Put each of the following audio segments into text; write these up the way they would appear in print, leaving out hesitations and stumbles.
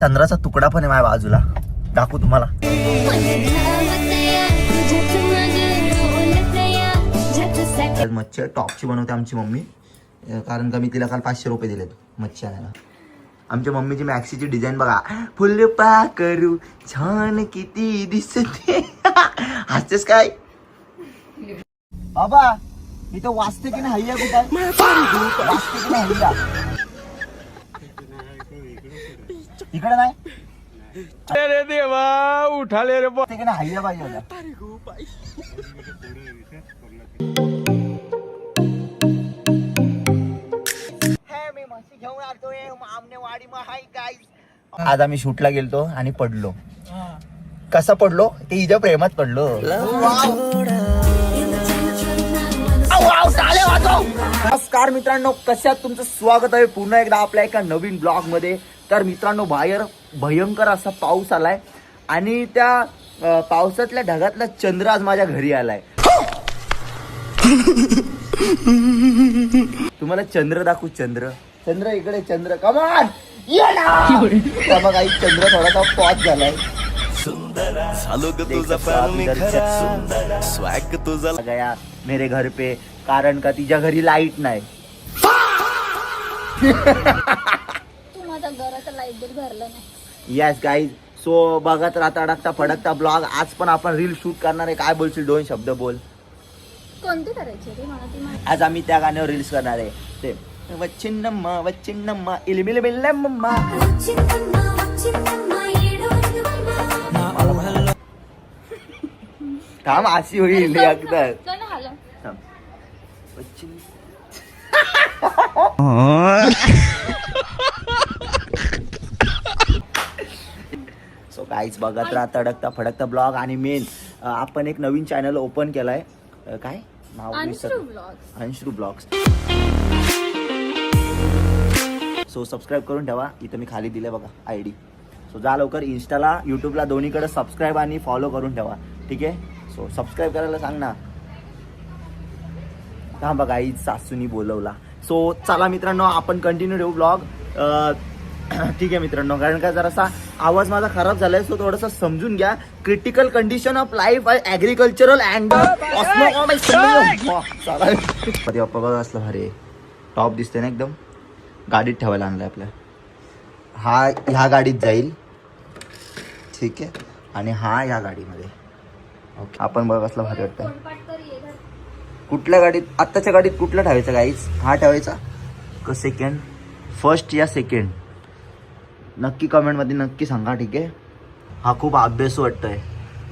चंद्राचा तुकडा पण आहे माझ्या बाजूला, दाखवू तुम्हाला. मच्छी टॉपची बनवते आमची मम्मी, कारण का मी तिला काल 500 रुपये दिलेत मच्छी आणायला. आमच्या मम्मीची मॅक्सीची डिझाईन बघा, फुल पाकरू छान किती दिसते. हसतेस काय बाबा, इथं वाचते की नाही हैया कुठं वाचते की नाही हैया इकडे नाही. अरे देवा उठाले रे ते ना हैया पाहिजे होता. आज आम्ही शूटला गेलतो आणि पडलो. कसा पडलो ते हिच्या प्रेमात पडलो. नमस्कार मित्रांनो, कशात तुमचं स्वागत आहे पुन्हा एकदा आपल्या एका नवीन ब्लॉग मध्ये. तर मित्रांनो, बाहेर भयंकर असा पाऊस आलाय आणि त्या पावसातल्या ढगातला चंद्र आज माझ्या घरी आलाय. तुम्हाला चंद्र दाखवू. चंद्र चंद्र इकडे चंद्र, कमान बघा. चंद्र थोडासा पॉज झालाय. गया मेरे घर पे, कारण का तिच्या घरी लाईट नाही. येस गाईज, सो बघत राहता अडकता फडकता ब्लॉग. आज पण आपण रील शूट करणार आहे. काय बोलशील, 2 शब्द बोल. कोणती करायची रे मला ती माहिती. आज आम्ही त्या गाण्यावर रील्स करणार आहे. ते वच्चिन्नम्मा वच्चिन्नम्मा इलिमिलिमिल्लम्मा. थांब, अशी होईल एकदा. सो गाईज, बघत राहा तडकता फडकता ब्लॉग. आणि मेन आपण एक नवीन चॅनल ओपन केलाय. काय नाव? अंशरू ब्लॉग्स. सो सबस्क्राईब करून ठेवा. इथं मी खाली दिले बघा ID. सो जा लवकर इंस्टाला युट्यूबला दोन्हीकडे सबस्क्राईब आणि फॉलो करून ठेवा, ठीक आहे. सो सबस्क्राईब करायला सांग ना. हा बघा, आई सासूनी बोलवला. सो चला मित्रांनो, आपण कंटिन्यू ठेवू ब्लॉग. ठीक आहे मित्रांनो, कारण का जरासा आवाज माझा खराब झालाय, सो थोडंसं समजून घ्या. Critical condition of life agricultural and Bappa बघा असलं भारी टॉप दिसते ना एकदम. गाडीत ठेवायला आणलाय आपल्या. ह्या गाडीत जाईल, ठीक आहे, आणि हा या गाडीमध्ये. ओके, आपण बघा कसलं भारी वाटतं. कुठल्या गाडीत, आत्ताच्या गाडीत कुठला ठेवायचा गाईज? हा ठेवायचा का सेकंड, फर्स्ट या सेकंड? नक्की कमेंटमध्ये नक्की सांगा, ठीक आहे. हा खूप अभ्यास वाटतोय,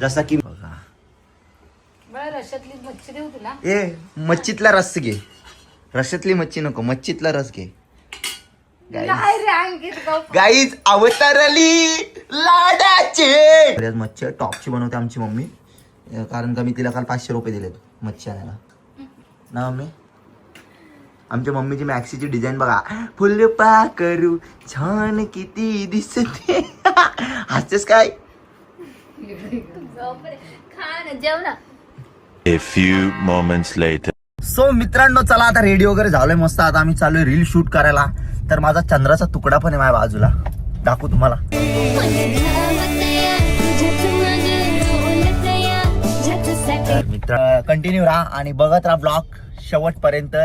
जसा की बघा. रश्यातली मच्छी देऊ तुला? ए, मच्छीतला रस घे. रश्यातली मच्छी नको, मच्छीतला रस घे. गाईज अवतारली लाडाचे. मच्छी टॉपची बनवते आमची मम्मी, कारण का मी तिला काल 500 रुपये दिलेत मच्छी आणायला ना. मम्मी, आमच्या मम्मीची मॅक्सीची डिझाईन बघा, फुल पाकरू छान किती दिसते. हसतेस काय? A few moments later. So मित्रांनो, चला आता रेडी वगैरे झालोय मस्त. आता आम्ही चालूय रील शूट करायला. तर माझा चंद्राचा तुकडा पण आहे माझ्या बाजूला, दाखवू तुम्हाला. मित्र कंटिन्यू राहा आणि बघत राहा ब्लॉग शेवटपर्यंत.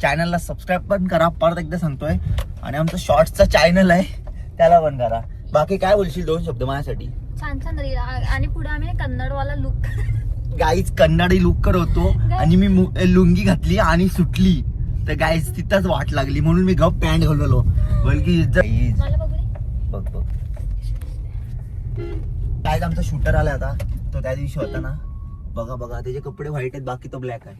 चॅनलला सबस्क्राईब पण करा, परत एकदा सांगतोय. आणि आमचं शॉर्ट्सचा चॅनल आहे, त्याला पण करा. बाकी काय बोलशील 2 शब्द माझ्यासाठी? छान छान रील. आणि पुढे आम्ही कन्नडवाला लुक. गाईज कन्नडी लुक करतो आणि मी लुंगी घातली आणि सुटली. तर गाईज तिथंच वाट लागली, म्हणून मी गप पॅन्ट घालवलो. बल्कि बघ बघ काय आमचा शूटर आलाय आता. तो त्या दिवशी होता ना, बघा बघा त्याचे कपडे व्हाईट आहेत, बाकी तो ब्लॅक आहे.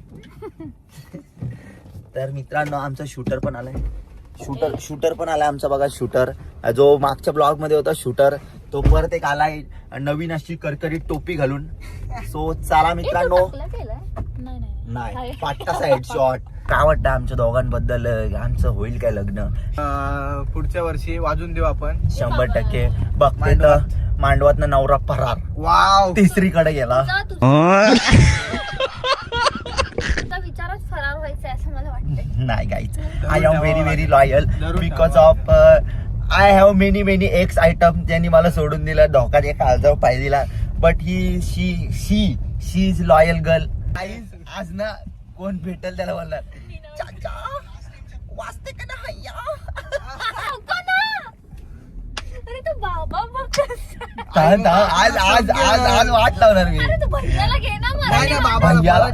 तर मित्रांनो, आमचा शूटर पण आलाय. शूटर पण आलाय आमचा बघा. शूटर जो मागच्या ब्लॉग मध्ये होता शूटर, तो परत एक आलाय नवीन अशी करकरीत टोपी घालून. सो चला मित्रांनो. नाही, पाट्टाचा हेडशॉट. काय वाटतं आमच्या दोघांबद्दल? आमचं होईल काय लग्न? पुढच्या वर्षी वाजून देऊ आपण 100%. बघते तर मांडवातनं नवरा फरार. वाव, तिसरीकडे गेला. विचारच फरार व्हायचं असं मला वाटतंय. नाही गाईच, I am very very loyal because of I have many ex item ज्यांनी मला सोडून दिला, धोकाच्या काळजावर पाय दिला, but she is loyal girl. आज ना कोण भेटेल त्याला बोलणार चाचा वाचते का ना हैया. अरे तू बाबा बघ. आज वाट लावणार मी. अरे तू भैयाला घे ना नाही ना मराठी. बाबा, भैयाला.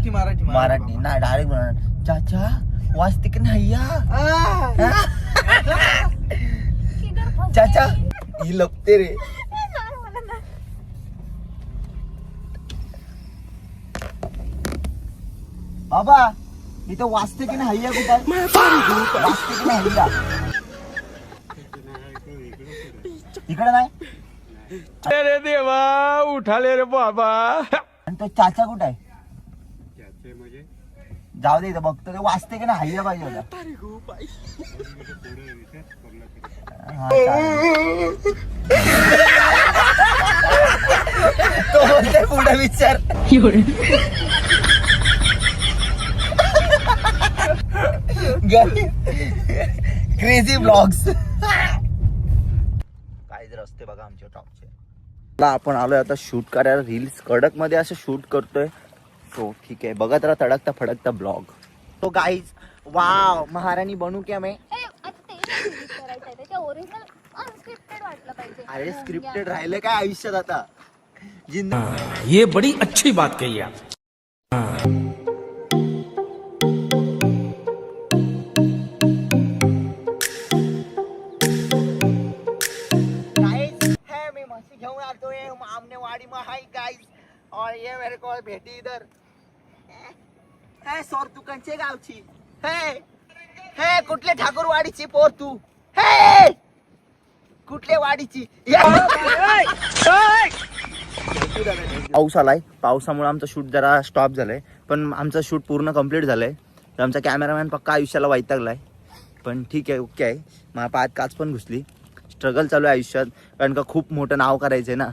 मराठी ना डायरेक्ट बोलणार चाचा वाचते का ना हैया. किधर फंस चाचा गई? ही लपते रे. नाही, मला नाही. बाबा इथं वाचते की नाही हैया कुठं वाचते की नाही हैया इकडे नाही. अरे देवा उठाले रे बाबा. आणि तो चाचा कुठं आहे. जाऊ दे इथं बघतो ते वाचते की नाही हैया पाहिजे होता. हा, चालेल. तो बोलते पुढे विचार. Crazy blogs. काय जर असते बघा आमच्या टॉपचे. आपण आलोय आता शूट करायला रील्स कडक मध्ये असं शूट करतोय. तो ठीक आहे बघत राहा तडकता फडकता ब्लॉग. तो गाईज वाव महाराणी बनू क्या मैं. ए, आता ते करायचं आहे ते ओरिजिनल अनस्क्रिप्टेड वाटलं पाहिजे. अरे स्क्रिप्टेड राहिले काय आयुष्यात आता. ये बड़ी अच्छी बात कही आप. मैं मस्ती घेऊन आतोय आमने वाड़ी में हाय गाइस और ये मेरे को भेटी इधर है सोर तू कंचे गावची है कुठले ठाकूरवाडीची पोर तू है कुठले वाडीची. पाऊस आलाय. पावसामुळे आमचं शूट जरा स्टॉप झालंय पण आमचं शूट पूर्ण कम्प्लीट झालंय. तर आमचा कॅमेरामॅन पक्का आयुष्याला वैतागलाय पण ठीक आहे ओके आहे. माझ्या पायात काच पण घुसली. स्ट्रगल चालू आहे आयुष्यात कारण का खूप मोठं नाव करायचंय ना.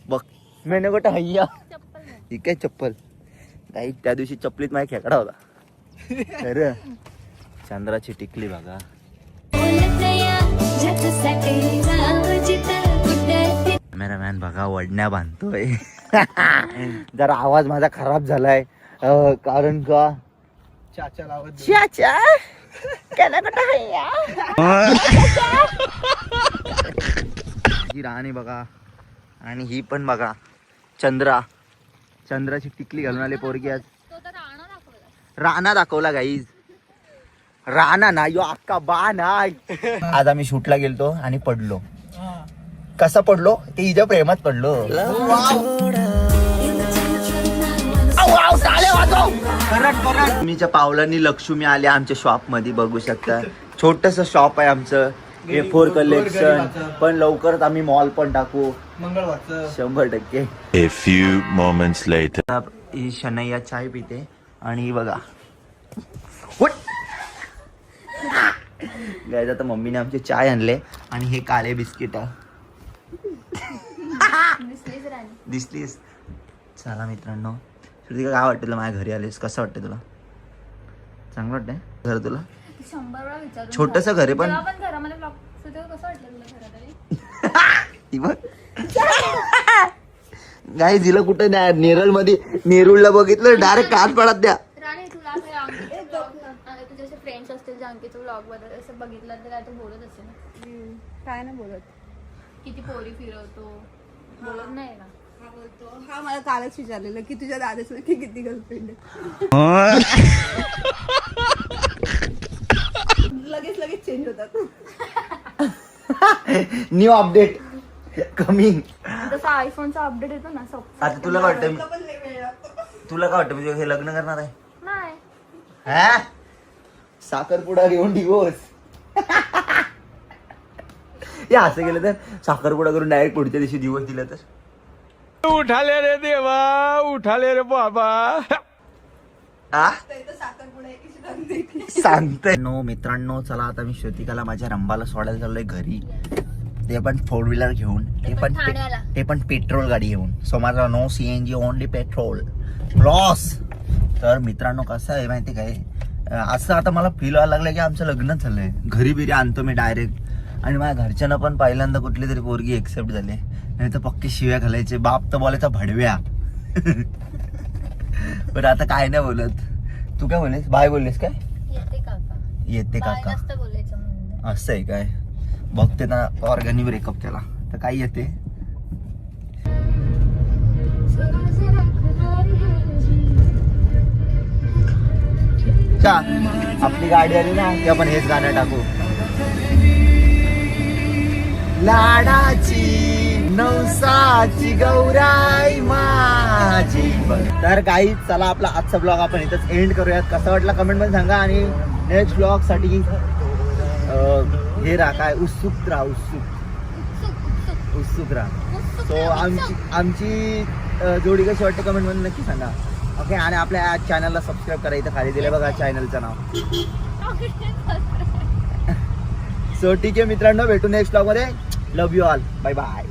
बघ मैंने गोटा हैया ही काय चप्पल काही त्या दिवशी चप्पलीत माझ्या खेकडा होता. खरं चंद्राची टिकली बघा. कॅमेरामॅन बघा वडण्या बांधतोय. जरा आवाज माझा खराब झालाय कारण का चाचा लावत चाचा केला कुठं हैया. ही राणी बघा आणि ही पण बघा चंद्राची टिकली घालून आले पोरगी. आज तो तर राणा दाखवला. राणा दाखवला गाईज. राणा ना यो अक्का बा नाही. आज आम्ही शूटला गेलतो आणि पडलो. कसा पडलो ते हिच्या प्रेमात पडलो. तुम्हीच्या पावलांनी लक्ष्मी आले आमच्या शॉप मध्ये बघू शकता. छोटस शॉप आहे आमचं A4 कलेक्शन पण लवकरच आम्ही मॉल पण टाकू मंगळवारचं 100%. A few moments later. ही शनैया चाय पिते आणि ही बघा गायज आता मम्मीने आमचे चाय आणले आणि हे काळे बिस्किट दिसलीच राणी. दिसलीस. चला मित्रांनो श्रुतिका काय वाटतं तुला माझ्या घरी आलीस कसं वाटतं तुला. चांगलं वाटतंय घर तुला. 100 वेळा विचारून छोटंसं घर आहे पण- जेव्हा पण घरामध्ये ब्लॉग कसं वाटलं तुला घरात आली. ती बघ गाय जिला कुठं नाही नेरळ मध्ये नेरुळला बघितलं डायरेक्ट कान पडत द्या. राणी तुला असं अंकित तुझे असे फ्रेंड्स असतील जे अंकितचं ब्लॉग बद्दल असं बघितलं तर काय तू बोलत असेल ना. काय नाही बोलत. किती पोरी फिरवतो बोलत नाही ना. हा बोलतो. हा मला कालच विचारलेलं की तुझ्या दादाचं की किती गर्लफ्रेंड लगेच चेंज होतात. New update coming. जसं आयफोनचा अपडेट येतो ना आता तुला काय वाटतं पण लय वेळ लागतो. तुला काय वाटतं म्हणजे हे लग्न करणार आहे नाही. हा साखरपुडा घेऊन डिवोर्स. हे असं गेलं तर साखरपुडा करून डायरेक्ट पुढच्या दिवशी दिवस दिला तर उठाले रे देवा उठाले रे बाबा. तर साखरपुडा एकीची रंग सांगतोय. नो मित्रांनो चला आता मी श्रुतिकाला माझ्या रंबाला सोडायला चाललोय घरी. ते पण 4 व्हीलर घेऊन ठाण्याला. ते पण पेट्रोल गाडी घेऊन. सो माझा no CNG only petrol loss. तर मित्रांनो कसं आहे माहिती काय असं आता मला फील व्हायला लागलं की आमचं लग्न झालंय. घरी बिरी आणतो मी डायरेक्ट आणि माझ्या घरच्यांना पण पहिल्यांदा कुठली तरी पोरगी एक्सेप्ट झाली, नाही तर पक्के शिव्या घालायचे, बाप तर बोलायचा भडव्या. पण आता काय नाही बोलत. तू काय बोललीस? बाय बोललीस काय? येते काका. येते बाय काका नसतं बोलायचं म्हणून. असं आहे काय? बघते ना ऑर्गॅनिक ब्रेकअप केला तर काय येते. चा आपली गाडी आली ना की आपण हेच गाणं टाकू. लाडाची नवसाची गौराई माझी. तर काही चला आपला आजचा ब्लॉग आपण इथंच एंड करूयात. कसा वाटला कमेंट मध्ये सांगा आणि नेक्स्ट ब्लॉग साठी हे राहा काय उत्सुक राहा, उत्सुक राहा. सो आमची जोडी कशी वाटते कमेंट मध्ये नक्की सांगा. ओके. आणि आपल्या चॅनलला सबस्क्राईब करा, इथं खाली दिले बघा चॅनलचं नाव. सो ठीक आहे मित्रांनो, भेटू नेक्स्ट ब्लॉग मध्ये. Love you all. Bye bye.